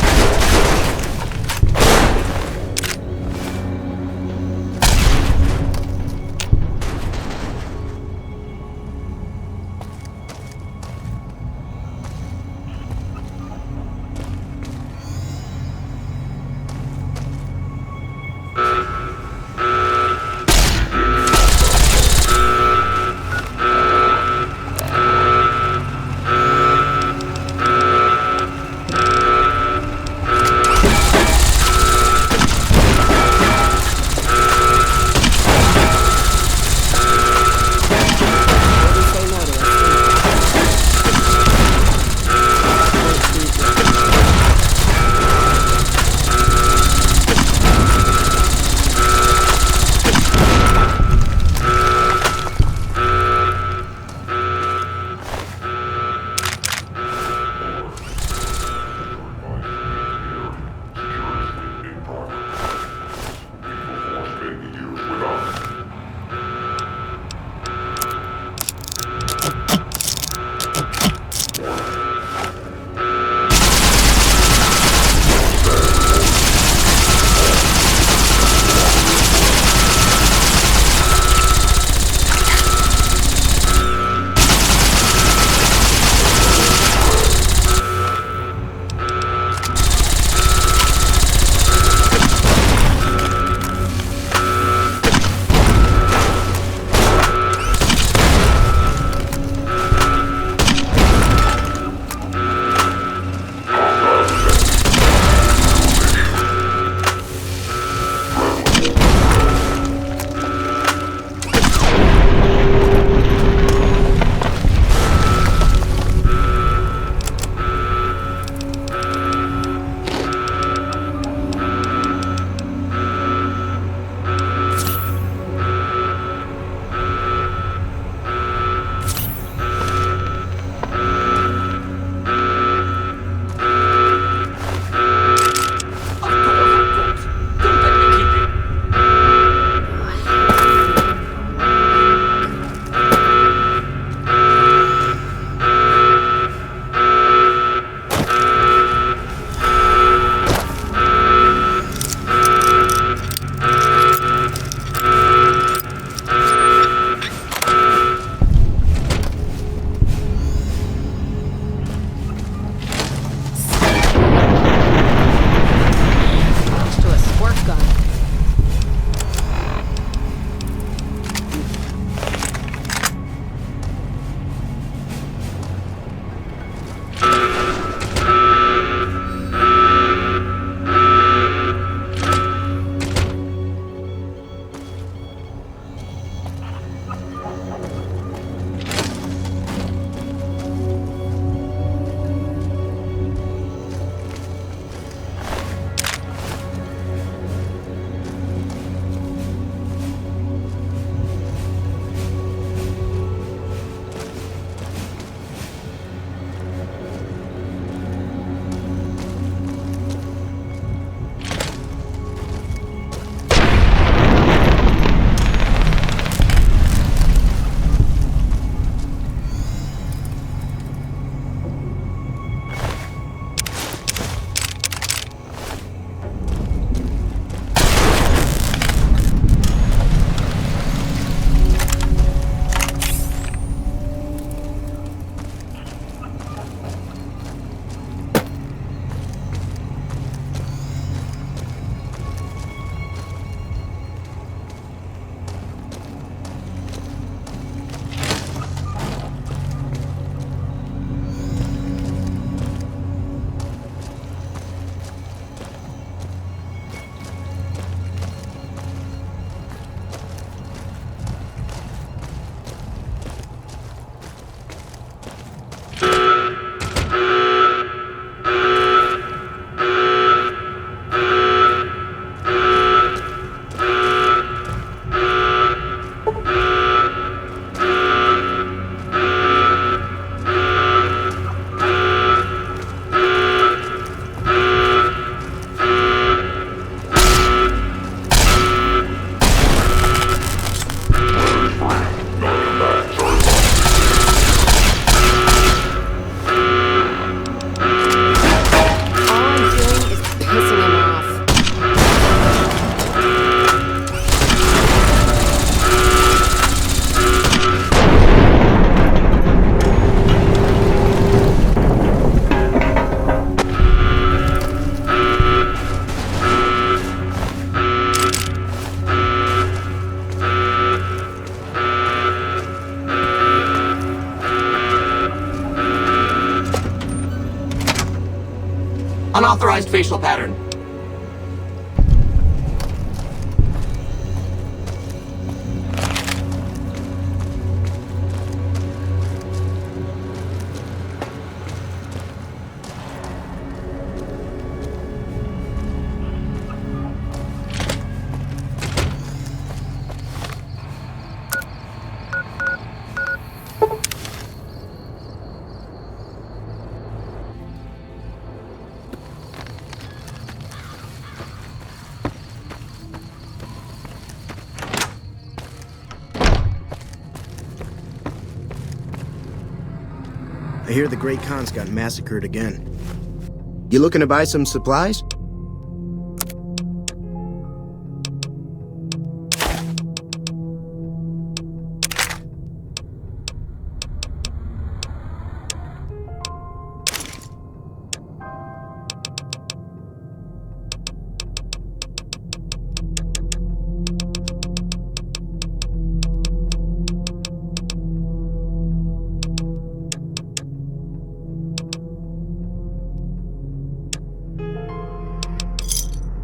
Unauthorized facial pattern. I hear the Great Khans got massacred again. You looking to buy some supplies?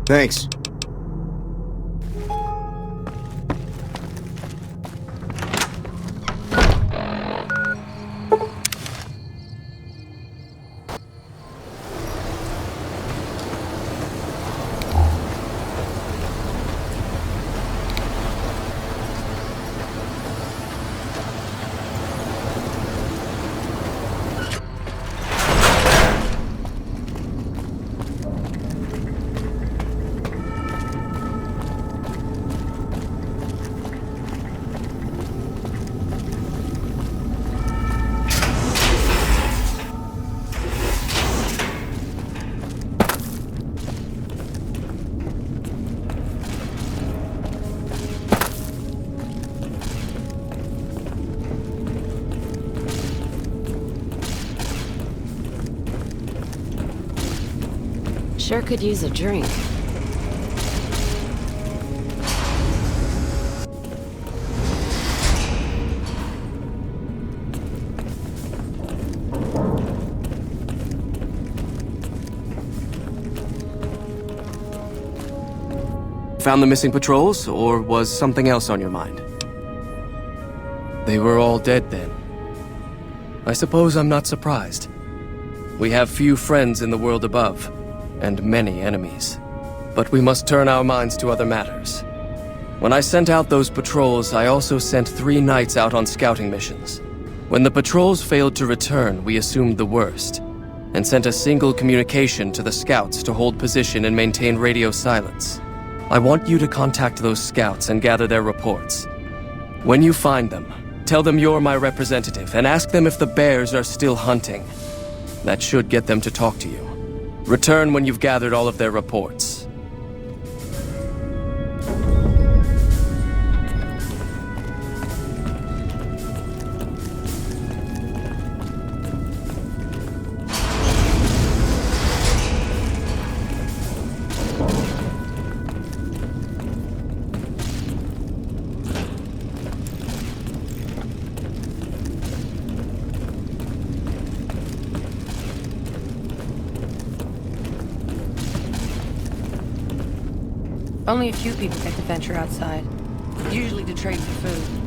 Thanks. Sure could use a drink. Found the missing patrols, or was something else on your mind? They were all dead then. I suppose I'm not surprised. We have few friends in the world above, and many enemies. But we must turn our minds to other matters. When I sent out those patrols, I also sent 3 knights out on scouting missions. When the patrols failed to return, we assumed the worst, and sent a single communication to the scouts to hold position and maintain radio silence. I want you to contact those scouts and gather their reports. When you find them, tell them you're my representative and ask them if the bears are still hunting. That should get them to talk to you. Return when you've gathered all of their reports. Only a few people get to venture outside, usually to trade for food.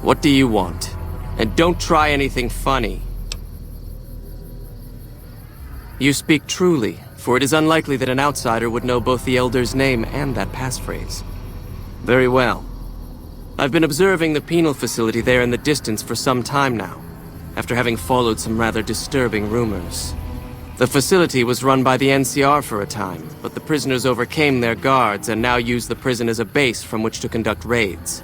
What do you want? And don't try anything funny. You speak truly, for it is unlikely that an outsider would know both the Elder's name and that passphrase. Very well. I've been observing the penal facility there in the distance for some time now, after having followed some rather disturbing rumors. The facility was run by the NCR for a time, but the prisoners overcame their guards and now use the prison as a base from which to conduct raids.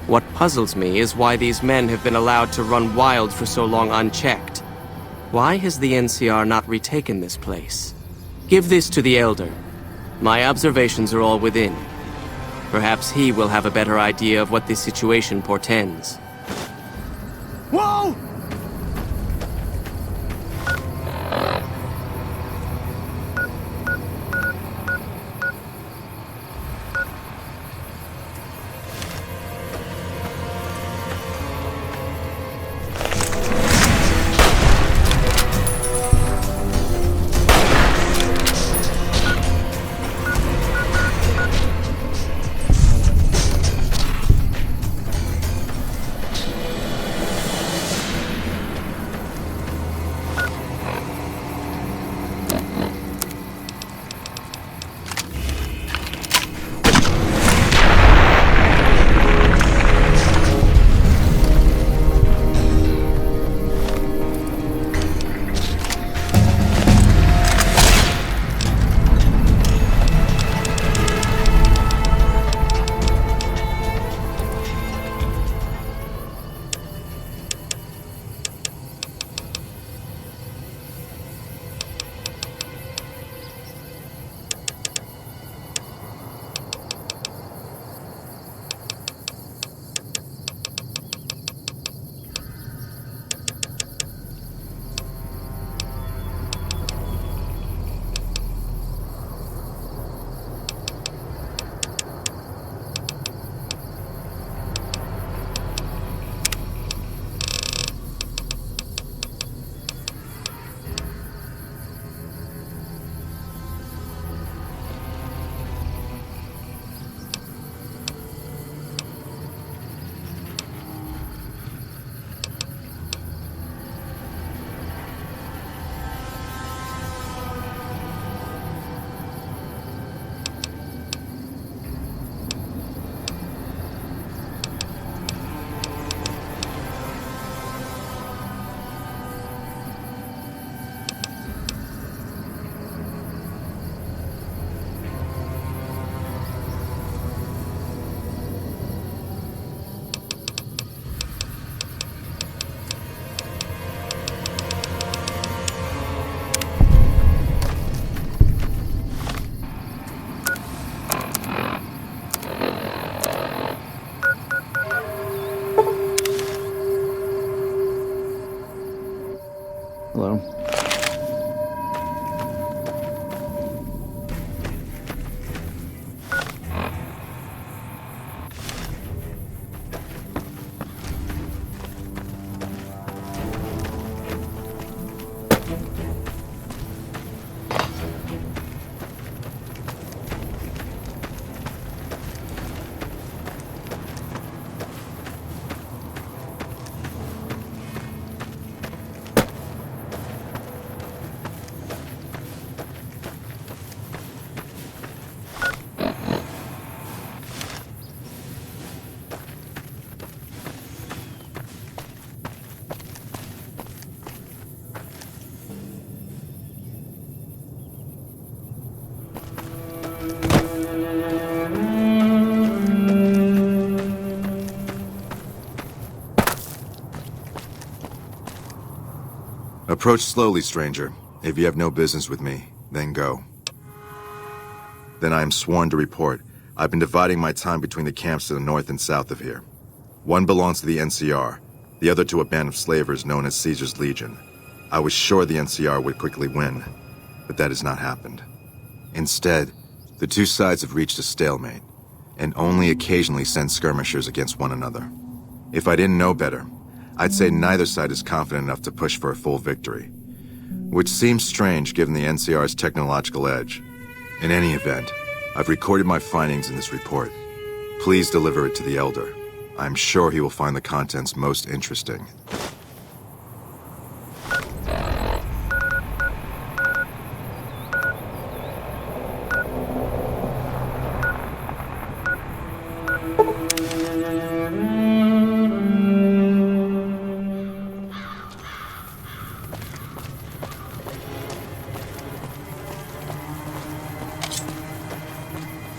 What puzzles me is why these men have been allowed to run wild for so long unchecked. Why has the NCR not retaken this place? Give this to the Elder. My observations are all within. Perhaps he will have a better idea of what this situation portends. Whoa! Hello? Approach slowly, stranger. If you have no business with me, then go. Then I am sworn to report. I've been dividing my time between the camps to the north and south of here. One belongs to the NCR, the other to a band of slavers known as Caesar's Legion. I was sure the NCR would quickly win, but that has not happened. Instead, the two sides have reached a stalemate, and only occasionally send skirmishers against one another. If I didn't know better, I'd say neither side is confident enough to push for a full victory. Which seems strange given the NCR's technological edge. In any event, I've recorded my findings in this report. Please deliver it to the Elder. I'm sure he will find the contents most interesting.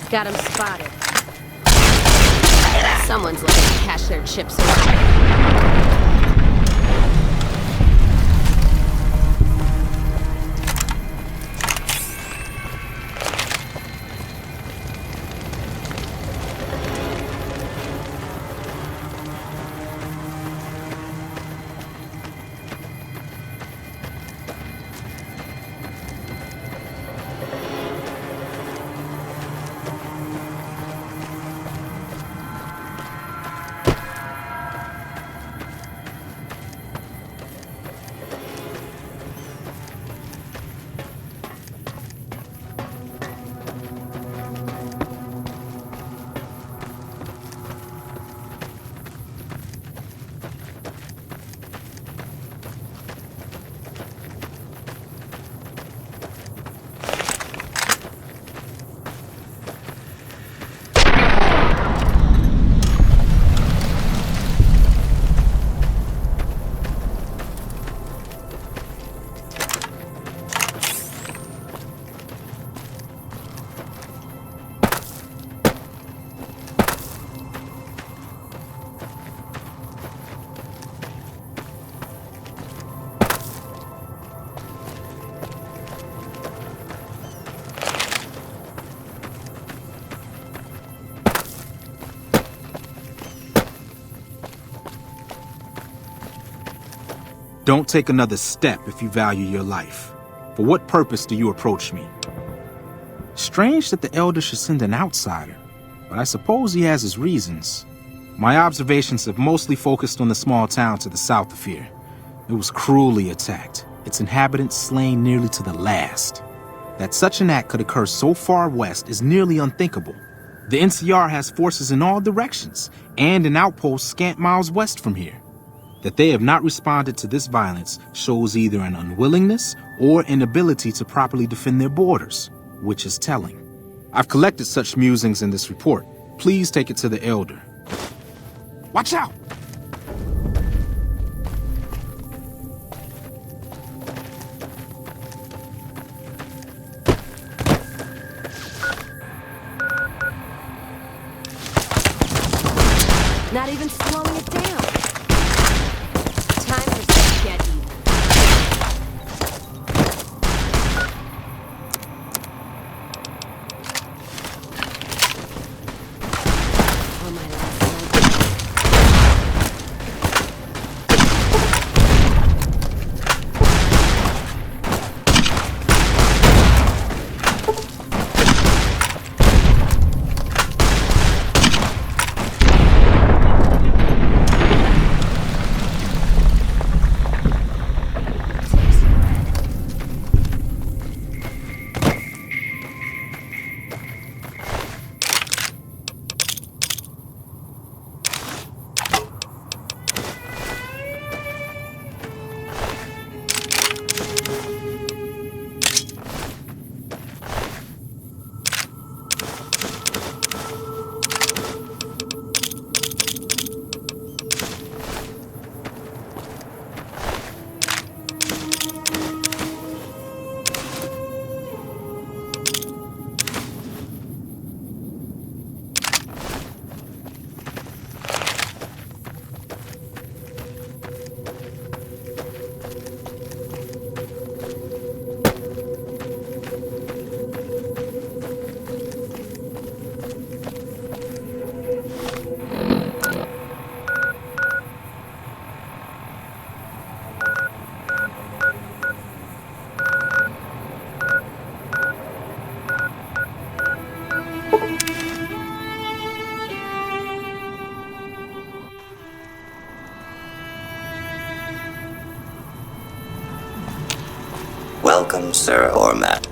Got him spotted. Someone's looking to cash their chips away. Don't take another step if you value your life. For what purpose do you approach me? Strange that the Elder should send an outsider, but I suppose he has his reasons. My observations have mostly focused on the small town to the south of here. It was cruelly attacked, its inhabitants slain nearly to the last. That such an act could occur so far west is nearly unthinkable. The NCR has forces in all directions, and an outpost scant miles west from here. That they have not responded to this violence shows either an unwillingness or inability to properly defend their borders, which is telling. I've collected such musings in this report. Please take it to the Elder. Watch out! Not even slowing it down. Time for some get even. Oh, my last Welcome, Sir Ormat.